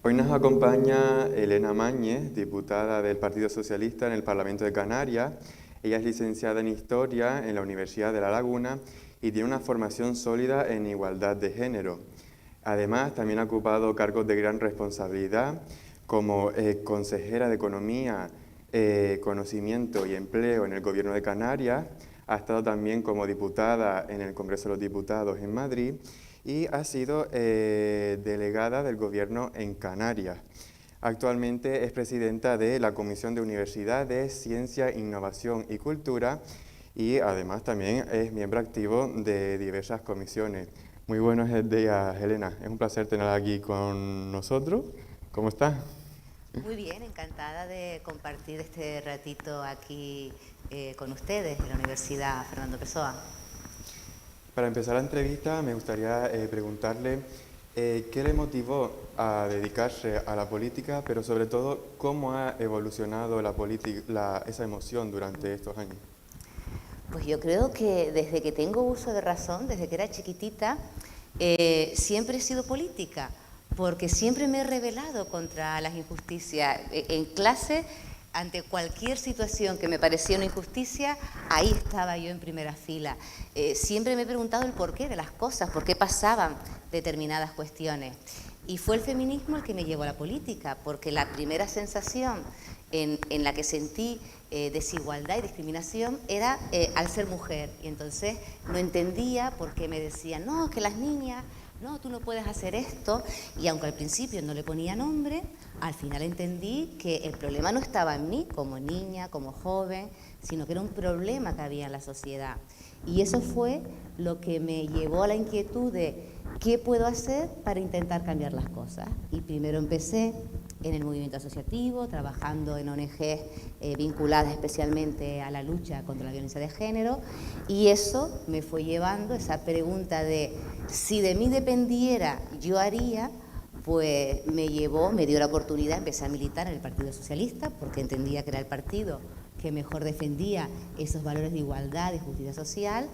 Hoy nos acompaña Elena Mañez, diputada del Partido Socialista en el Parlamento de Canarias. Ella es licenciada en Historia en la Universidad de La Laguna y tiene una formación sólida en igualdad de género. Además, también ha ocupado cargos de gran responsabilidad como consejera de Economía, Conocimiento y Empleo en el Gobierno de Canarias. Ha estado también como diputada en el Congreso de los Diputados en Madrid y ha sido delegada del Gobierno en Canarias. Actualmente es presidenta de la Comisión de Universidades, Ciencia, Innovación y Cultura y además también es miembro activo de diversas comisiones. Muy buenos días, Elena. Es un placer tenerla aquí con nosotros. ¿Cómo estás? Muy bien, encantada de compartir este ratito aquí con ustedes en la Universidad Fernando Pessoa. Para empezar la entrevista me gustaría preguntarle qué le motivó a dedicarse a la política, pero sobre todo cómo ha evolucionado esa emoción durante estos años. Pues yo creo que desde que tengo uso de razón, desde que era chiquitita, siempre he sido política, porque siempre me he rebelado contra las injusticias. En clase, ante cualquier situación que me parecía una injusticia, ahí estaba yo en primera fila. Siempre me he preguntado el porqué de las cosas, por qué pasaban determinadas cuestiones. Y fue el feminismo el que me llevó a la política, porque la primera sensación en la que sentí desigualdad y discriminación era al ser mujer. Y entonces no entendía por qué me decían, no, que las niñas, no, tú no puedes hacer esto. Y aunque al principio no le ponía nombre, al final entendí que el problema no estaba en mí como niña, como joven, sino que era un problema que había en la sociedad. Y eso fue lo que me llevó a la inquietud de qué puedo hacer para intentar cambiar las cosas. Y primero empecé en el movimiento asociativo, trabajando en ONGs vinculadas especialmente a la lucha contra la violencia de género, y eso me fue llevando esa pregunta de si de mí dependiera, yo haría, pues me dio la oportunidad, empecé a militar en el Partido Socialista, porque entendía que era el partido que mejor defendía esos valores de igualdad y justicia social,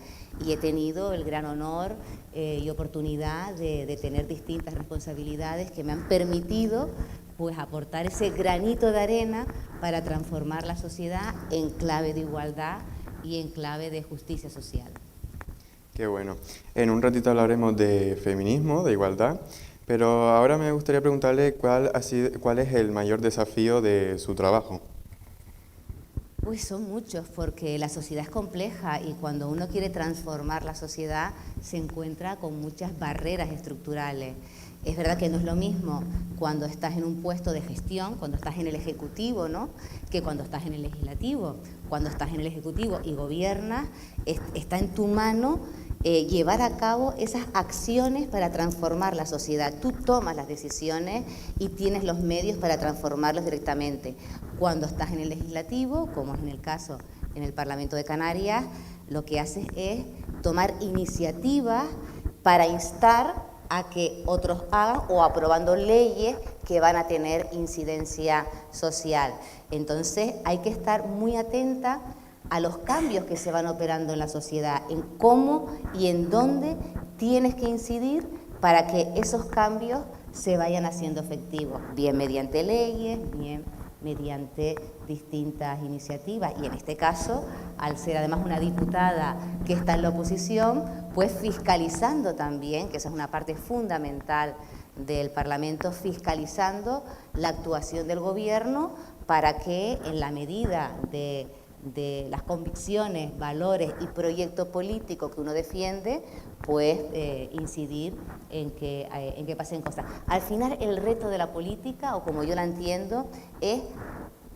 y he tenido el gran honor y oportunidad de tener distintas responsabilidades que me han permitido pues aportar ese granito de arena para transformar la sociedad en clave de igualdad y en clave de justicia social. Qué bueno. En un ratito hablaremos de feminismo, de igualdad, pero ahora me gustaría preguntarle cuál es el mayor desafío de su trabajo. Pues son muchos, porque la sociedad es compleja y cuando uno quiere transformar la sociedad se encuentra con muchas barreras estructurales. Es verdad que no es lo mismo cuando estás en un puesto de gestión, cuando estás en el Ejecutivo, ¿no?, que cuando estás en el Legislativo. Cuando estás en el Ejecutivo y gobiernas, está en tu mano llevar a cabo esas acciones para transformar la sociedad. Tú tomas las decisiones y tienes los medios para transformarlos directamente. Cuando estás en el Legislativo, como es en el caso en el Parlamento de Canarias, lo que haces es tomar iniciativas para instar a que otros hagan o aprobando leyes que van a tener incidencia social. Entonces hay que estar muy atenta a los cambios que se van operando en la sociedad, en cómo y en dónde tienes que incidir para que esos cambios se vayan haciendo efectivos, bien mediante leyes, bien mediante distintas iniciativas, y en este caso, al ser además una diputada que está en la oposición, pues fiscalizando también, que esa es una parte fundamental del Parlamento, fiscalizando la actuación del Gobierno para que en la medida de las convicciones, valores y proyecto político que uno defiende, pues incidir en que pasen cosas. Al final el reto de la política, o como yo la entiendo, es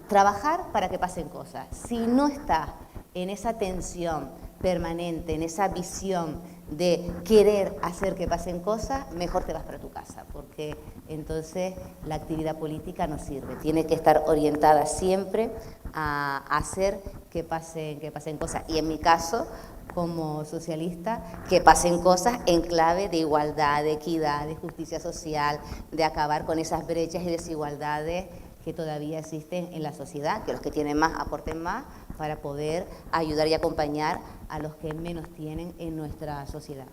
trabajar para que pasen cosas. Si no estás en esa tensión permanente, en esa visión de querer hacer que pasen cosas, mejor te vas para tu casa, porque entonces la actividad política no sirve. Tiene que estar orientada siempre a hacer que pasen cosas. Y en mi caso, como socialista, que pasen cosas en clave de igualdad, de equidad, de justicia social, de acabar con esas brechas y desigualdades que todavía existen en la sociedad, que los que tienen más aporten más para poder ayudar y acompañar a los que menos tienen en nuestra sociedad.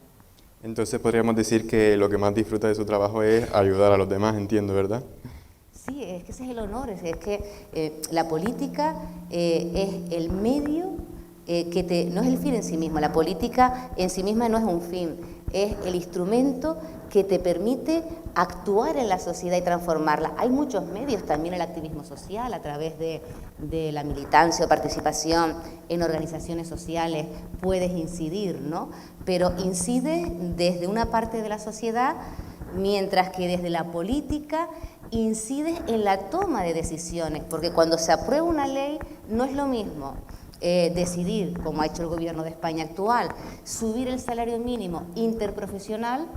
Entonces podríamos decir que lo que más disfruta de su trabajo es ayudar a los demás, entiendo, ¿verdad? Sí, es que ese es el honor, es que la política es el medio no es el fin en sí mismo, la política en sí misma no es un fin, es el instrumento que te permite actuar en la sociedad y transformarla. Hay muchos medios también, el activismo social, a través de la militancia o participación en organizaciones sociales, puedes incidir, ¿no? Pero incides desde una parte de la sociedad, mientras que desde la política incides en la toma de decisiones, porque cuando se aprueba una ley no es lo mismo decidir, como ha hecho el gobierno de España actual, subir el salario mínimo interprofesional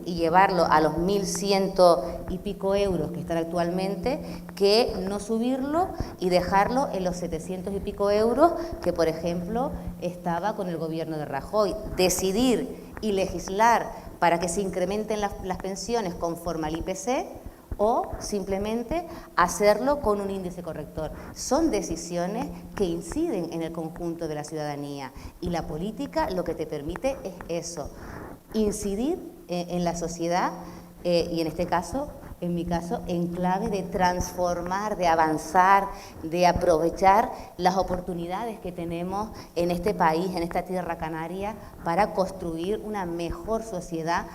y llevarlo a los 1.100 y pico euros que están actualmente, que no subirlo y dejarlo en los 700 y pico euros que, por ejemplo, estaba con el gobierno de Rajoy. Decidir y legislar para que se incrementen las pensiones conforme al IPC, o simplemente hacerlo con un índice corrector. Son decisiones que inciden en el conjunto de la ciudadanía, y la política lo que te permite es eso, incidir en la sociedad y en este caso, en mi caso, en clave de transformar, de avanzar, de aprovechar las oportunidades que tenemos en este país, en esta tierra canaria, para construir una mejor sociedad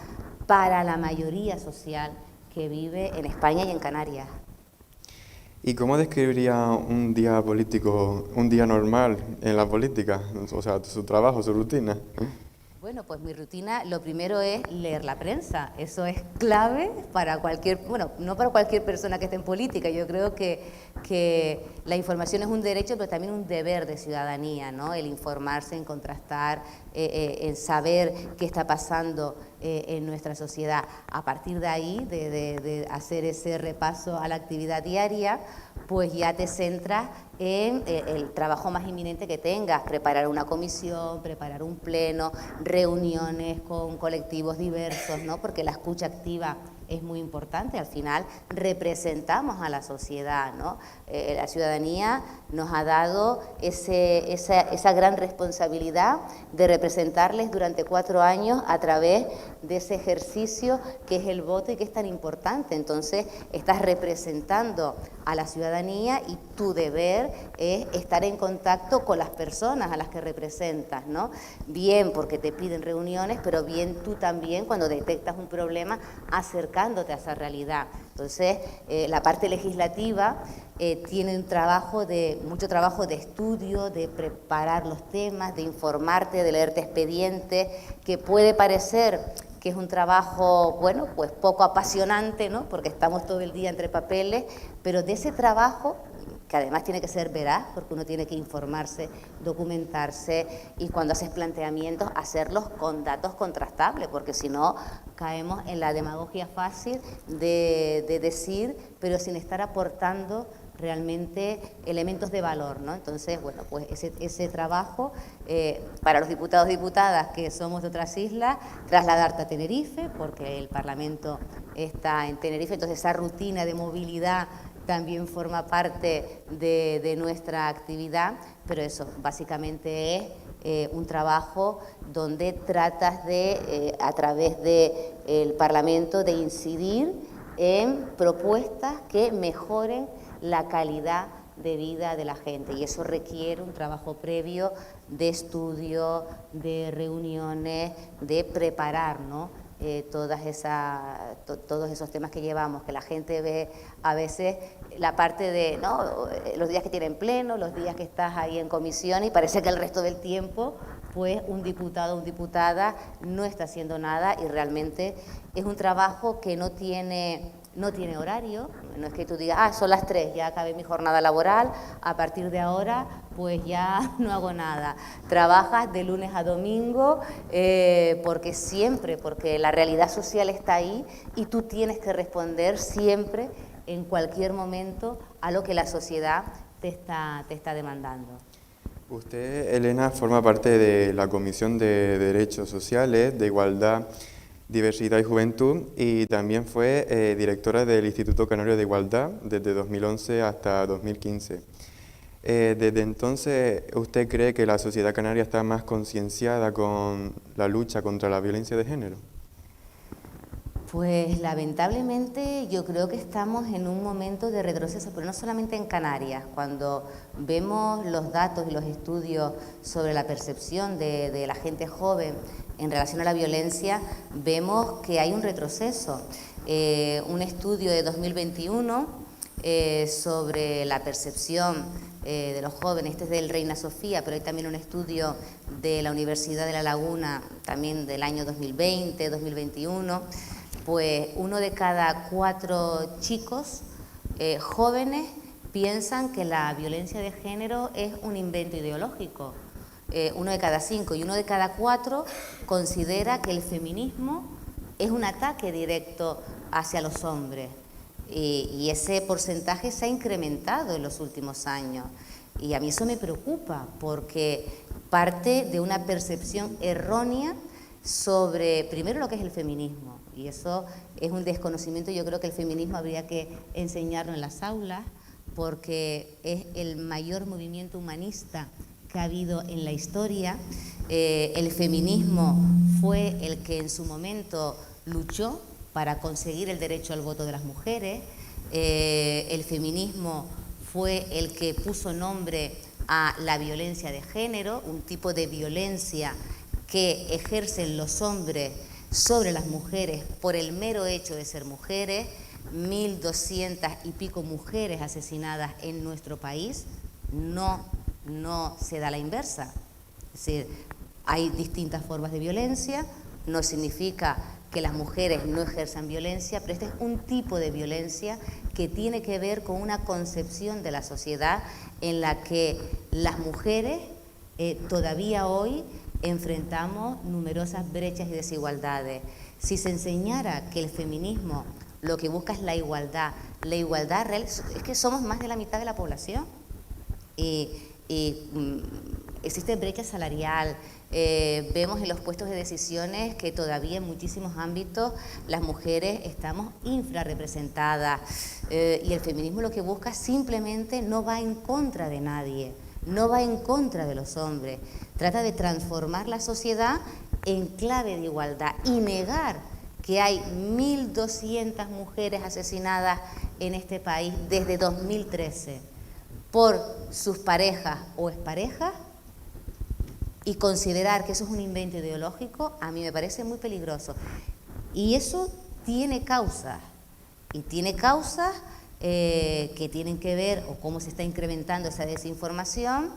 para la mayoría social que vive en España y en Canarias. ¿Y cómo describiría un día político, un día normal en la política? O sea, su trabajo, su rutina. Bueno, pues mi rutina, lo primero es leer la prensa. Eso es clave para cualquier, bueno, no para cualquier persona que esté en política. Yo creo que la información es un derecho, pero también un deber de ciudadanía, ¿no? El informarse, en contrastar, en saber qué está pasando en nuestra sociedad. A partir de ahí, de hacer ese repaso a la actividad diaria, pues ya te centras en el trabajo más inminente que tengas, preparar una comisión, preparar un pleno, reuniones con colectivos diversos, ¿no? Porque la escucha activa es muy importante. Al final representamos a la sociedad, ¿no? La ciudadanía nos ha dado esa gran responsabilidad de representarles durante 4 años a través de ese ejercicio que es el voto y que es tan importante. Entonces estás representando a la ciudadanía y tu deber es estar en contacto con las personas a las que representas, ¿no? Bien porque te piden reuniones, pero bien tú también cuando detectas un problema acercándote a esa realidad. Entonces, la parte legislativa tiene mucho trabajo de estudio, de preparar los temas, de informarte, de leerte expedientes, que puede parecer que es un trabajo, bueno, pues poco apasionante, ¿no? Porque estamos todo el día entre papeles, pero de ese trabajo, que además tiene que ser veraz, porque uno tiene que informarse, documentarse, y cuando haces planteamientos, hacerlos con datos contrastables, porque si no, caemos en la demagogia fácil de decir, pero sin estar aportando realmente elementos de valor, ¿no? Entonces, bueno, pues ese trabajo, para los diputados y diputadas que somos de otras islas, trasladarte a Tenerife, porque el Parlamento está en Tenerife, entonces esa rutina de movilidad también forma parte de nuestra actividad, pero eso básicamente es un trabajo donde tratas de, a través del Parlamento, de incidir en propuestas que mejoren la calidad de vida de la gente, y eso requiere un trabajo previo de estudio, de reuniones, de preparar, ¿no? Todos esos temas que llevamos, que la gente ve a veces la parte de, ¿no?, los días que tienen pleno, los días que estás ahí en comisión, y parece que el resto del tiempo pues un diputado o diputada no está haciendo nada, y realmente es un trabajo que no tiene horario. No es que tú digas, son las 3, ya acabé mi jornada laboral, a partir de ahora pues ya no hago nada. Trabajas de lunes a domingo porque la realidad social está ahí, y tú tienes que responder siempre, en cualquier momento, a lo que la sociedad te está demandando. Usted, Elena, forma parte de la Comisión de Derechos Sociales, de Igualdad, Diversidad y Juventud, y también fue directora del Instituto Canario de Igualdad desde 2011 hasta 2015. Desde entonces, ¿usted cree que la sociedad canaria está más concienciada con la lucha contra la violencia de género? Pues lamentablemente yo creo que estamos en un momento de retroceso, pero no solamente en Canarias. Cuando vemos los datos y los estudios sobre la percepción de la gente joven en relación a la violencia, vemos que hay un retroceso. Un estudio de 2021 sobre la percepción de los jóvenes, este es del Reina Sofía, pero hay también un estudio de la Universidad de La Laguna, también del año 2020, 2021, pues 1 de cada 4 chicos jóvenes piensan que la violencia de género es un invento ideológico. 1 de cada 5 y 1 de cada 4 considera que el feminismo es un ataque directo hacia los hombres. Y ese porcentaje se ha incrementado en los últimos años. Y a mí eso me preocupa porque parte de una percepción errónea sobre, primero, lo que es el feminismo. Y eso es un desconocimiento. Yo creo que el feminismo habría que enseñarlo en las aulas porque es el mayor movimiento humanista que ha habido en la historia. El feminismo fue el que en su momento luchó para conseguir el derecho al voto de las mujeres. El feminismo fue el que puso nombre a la violencia de género, un tipo de violencia que ejercen los hombres sobre las mujeres por el mero hecho de ser mujeres. 1.200 y pico mujeres asesinadas en nuestro país. No se da la inversa. Es decir, hay distintas formas de violencia, no significa que las mujeres no ejerzan violencia, pero este es un tipo de violencia que tiene que ver con una concepción de la sociedad en la que las mujeres todavía hoy enfrentamos numerosas brechas y desigualdades. Si se enseñara que el feminismo lo que busca es la igualdad real, es que somos más de la mitad de la población. Existe brecha salarial, vemos en los puestos de decisiones que todavía en muchísimos ámbitos las mujeres estamos infrarrepresentadas y el feminismo lo que busca simplemente no va en contra de nadie, no va en contra de los hombres, trata de transformar la sociedad en clave de igualdad y negar que hay 1.200 mujeres asesinadas en este país desde 2013 por sus parejas o exparejas y considerar que eso es un invento ideológico, a mí me parece muy peligroso. Y eso tiene causas, y tiene causas que tienen que ver, o cómo se está incrementando esa desinformación,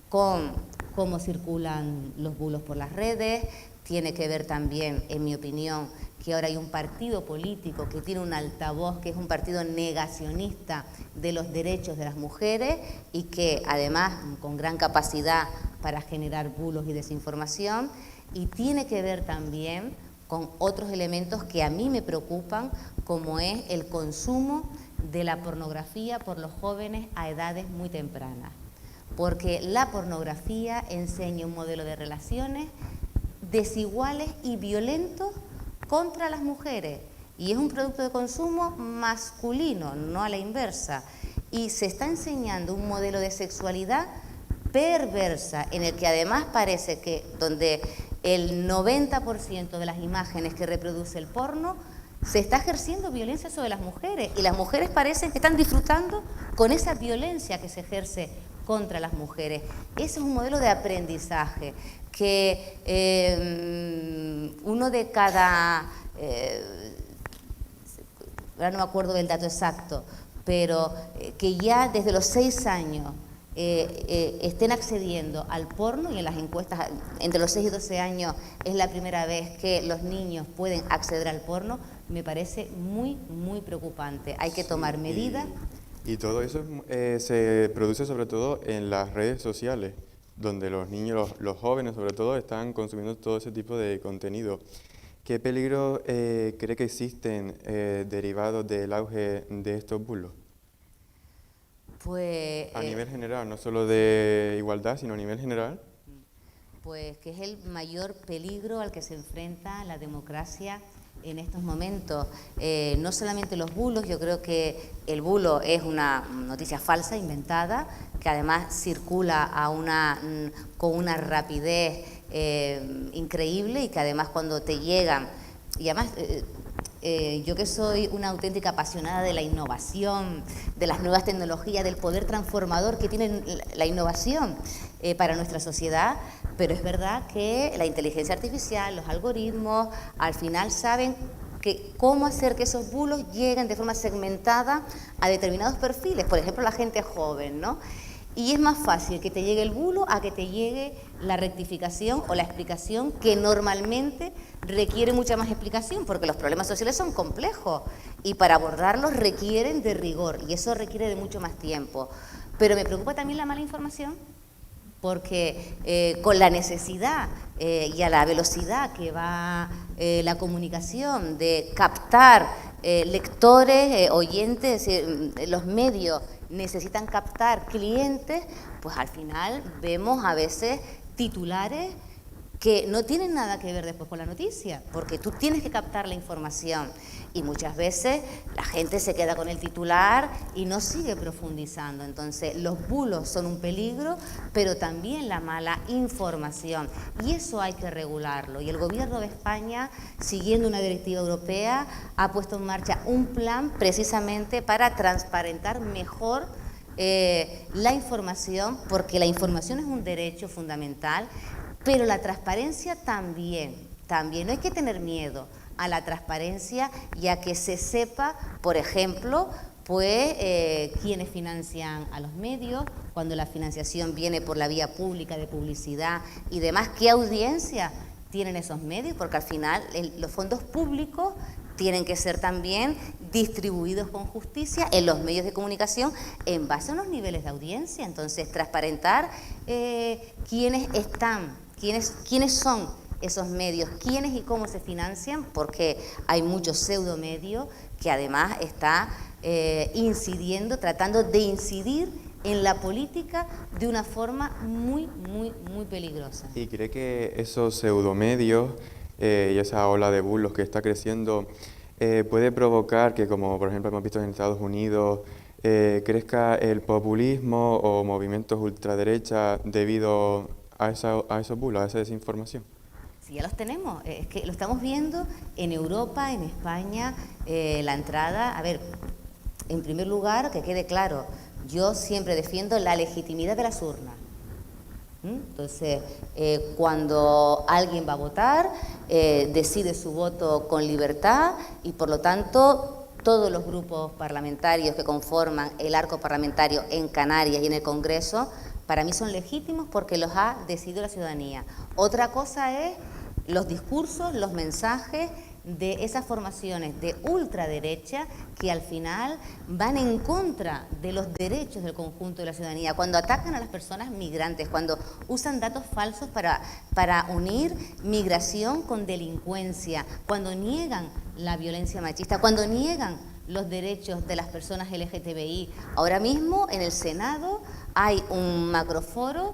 con cómo circulan los bulos por las redes. Tiene que ver también, en mi opinión, que ahora hay un partido político que tiene un altavoz, que es un partido negacionista de los derechos de las mujeres y que además con gran capacidad para generar bulos y desinformación. Y tiene que ver también con otros elementos que a mí me preocupan, como es el consumo de la pornografía por los jóvenes a edades muy tempranas. Porque la pornografía enseña un modelo de relaciones desiguales y violentos contra las mujeres, y es un producto de consumo masculino, no a la inversa, y se está enseñando un modelo de sexualidad perversa, en el que además parece que donde el 90% de las imágenes que reproduce el porno se está ejerciendo violencia sobre las mujeres, y las mujeres parecen que están disfrutando con esa violencia que se ejerce contra las mujeres. Ese es un modelo de aprendizaje que uno de cada, ahora no me acuerdo del dato exacto, pero que ya desde los 6 años estén accediendo al porno, y en las encuestas entre los 6 y 12 años es la primera vez que los niños pueden acceder al porno, me parece muy, muy preocupante. Hay que tomar medidas. Y todo eso se produce sobre todo en las redes sociales, donde los niños, los jóvenes sobre todo, están consumiendo todo ese tipo de contenido. ¿Qué peligro cree que existen derivados del auge de estos bulos? Pues, a nivel general, no solo de igualdad, sino a nivel general. Pues que es el mayor peligro al que se enfrenta la democracia en estos momentos. No solamente los bulos, yo creo que el bulo es una noticia falsa, inventada, que además circula con una rapidez increíble, y que además cuando te llegan, y además Yo que soy una auténtica apasionada de la innovación, de las nuevas tecnologías, del poder transformador que tiene la innovación para nuestra sociedad, pero es verdad que la inteligencia artificial, los algoritmos, al final saben cómo hacer que esos bulos lleguen de forma segmentada a determinados perfiles, por ejemplo la gente joven, ¿no? Y es más fácil que te llegue el bulo a que te llegue la rectificación o la explicación que normalmente requiere mucha más explicación, porque los problemas sociales son complejos y para abordarlos requieren de rigor y eso requiere de mucho más tiempo. Pero me preocupa también la mala información, porque con la necesidad y a la velocidad que va la comunicación de captar lectores, oyentes, los medios necesitan captar clientes, pues al final vemos a veces titulares que no tienen nada que ver después con la noticia, porque tú tienes que captar la información y muchas veces la gente se queda con el titular y no sigue profundizando. Entonces los bulos son un peligro, pero también la mala información y eso hay que regularlo. Y el Gobierno de España, siguiendo una directiva europea, ha puesto en marcha un plan precisamente para transparentar mejor la información, porque la información es un derecho fundamental, pero la transparencia también, no hay que tener miedo a la transparencia y a que se sepa, por ejemplo, pues quiénes financian a los medios, cuando la financiación viene por la vía pública de publicidad y demás, qué audiencia tienen esos medios, porque al final los fondos públicos tienen que ser también distribuidos con justicia en los medios de comunicación en base a unos niveles de audiencia. Entonces, transparentar quiénes están, quiénes son esos medios, quiénes y cómo se financian, porque hay muchos pseudomedios que además está incidiendo, tratando de incidir en la política de una forma muy peligrosa. ¿Y cree que esos pseudomedios y esa ola de bulos que está creciendo puede provocar que, como por ejemplo hemos visto en Estados Unidos, crezca el populismo o movimientos ultraderecha debido a esos bulos, a esa desinformación? Sí, ya los tenemos, es que lo estamos viendo en Europa, en España, la entrada. A ver, en primer lugar, que quede claro, yo siempre defiendo la legitimidad de las urnas. Entonces, cuando alguien va a votar, decide su voto con libertad y, por lo tanto, todos los grupos parlamentarios que conforman el arco parlamentario en Canarias y en el Congreso, para mí son legítimos porque los ha decidido la ciudadanía. Otra cosa es los discursos, los mensajes de esas formaciones de ultraderecha que al final van en contra de los derechos del conjunto de la ciudadanía, cuando atacan a las personas migrantes, cuando usan datos falsos para unir migración con delincuencia, cuando niegan la violencia machista, cuando niegan los derechos de las personas LGTBI. Ahora mismo en el Senado hay un macroforo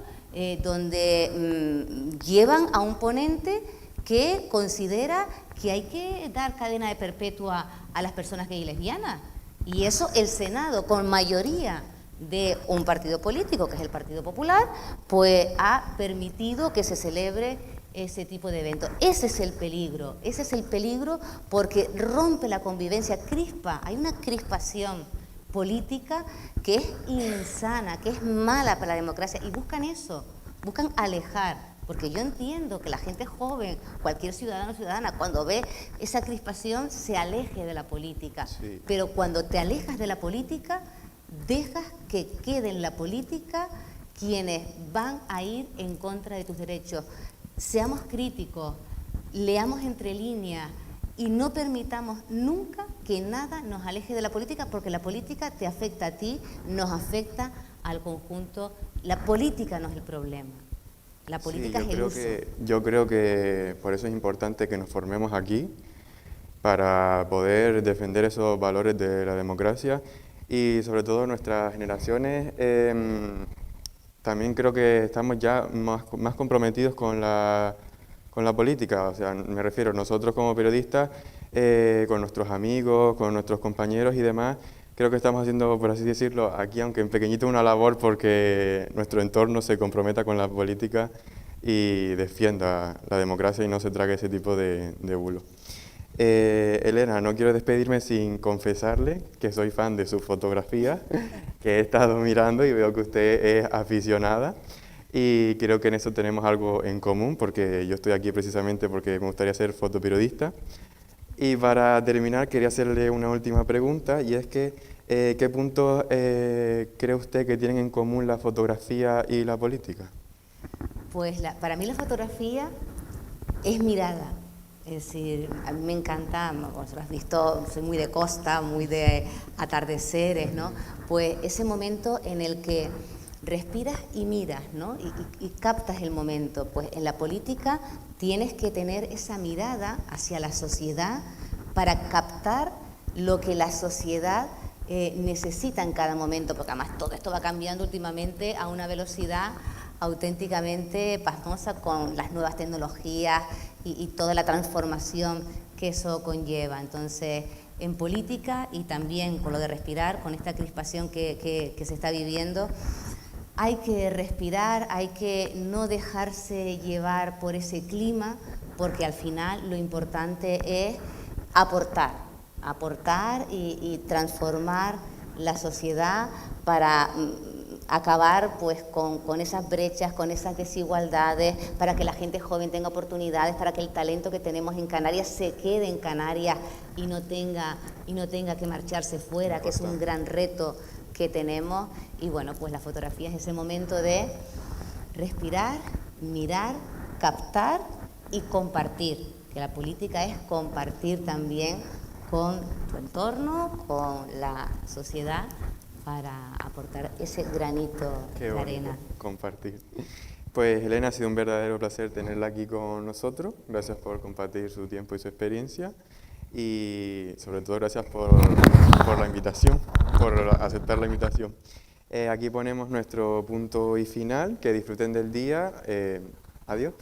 donde llevan a un ponente que considera que hay que dar cadena de perpetua a las personas gay y lesbianas. Y eso el Senado, con mayoría de un partido político, que es el Partido Popular, pues ha permitido que se celebre ese tipo de eventos. Ese es el peligro porque rompe la convivencia, crispa, hay una crispación política que es insana, que es mala para la democracia y buscan eso, buscan alejar. Porque yo entiendo que la gente joven, cualquier ciudadano o ciudadana, cuando ve esa crispación, se aleje de la política. Sí. Pero cuando te alejas de la política, dejas que quede en la política quienes van a ir en contra de tus derechos. Seamos críticos, leamos entre líneas y no permitamos nunca que nada nos aleje de la política, porque la política te afecta a ti, nos afecta al conjunto. La política no es el problema. La política es el uso. Yo creo que por eso es importante que nos formemos aquí para poder defender esos valores de la democracia y sobre todo nuestras generaciones. También creo que estamos ya más comprometidos con la política, o sea, me refiero nosotros como periodistas, con nuestros amigos, con nuestros compañeros y demás. Creo que estamos haciendo, por así decirlo, aquí, aunque en pequeñito, una labor porque nuestro entorno se comprometa con la política y defienda la democracia y no se trague ese tipo de bulos. Elena, no quiero despedirme sin confesarle que soy fan de su fotografía, que he estado mirando y veo que usted es aficionada. Y creo que en eso tenemos algo en común, porque yo estoy aquí precisamente porque me gustaría ser fotoperiodista. Y para terminar, quería hacerle una última pregunta, y es que, ¿qué puntos cree usted que tienen en común la fotografía y la política? Pues para mí la fotografía es mirada. Es decir, a mí me encanta, vosotros has visto, soy muy de costa, muy de atardeceres, ¿no? Pues ese momento en el que respiras y miras, ¿no? Y captas el momento. Pues en la política tienes que tener esa mirada hacia la sociedad para captar lo que la sociedad necesita en cada momento, porque además todo esto va cambiando últimamente a una velocidad auténticamente pasmosa con las nuevas tecnologías y toda la transformación que eso conlleva. Entonces, en política y también con lo de respirar, con esta crispación que se está viviendo, hay que respirar, hay que no dejarse llevar por ese clima, porque al final lo importante es aportar y transformar la sociedad para acabar pues con esas brechas, con esas desigualdades, para que la gente joven tenga oportunidades, para que el talento que tenemos en Canarias se quede en Canarias y no tenga que marcharse fuera, que es un gran reto que tenemos. Y bueno, pues la fotografía es ese momento de respirar, mirar, captar y compartir, que la política es compartir también con tu entorno, con la sociedad, para aportar ese granito de arena. Compartir. Pues Elena, ha sido un verdadero placer tenerla aquí con nosotros. Gracias por compartir su tiempo y su experiencia. Y sobre todo gracias por la invitación, por aceptar la invitación. Aquí ponemos nuestro punto y final. Que disfruten del día. Adiós.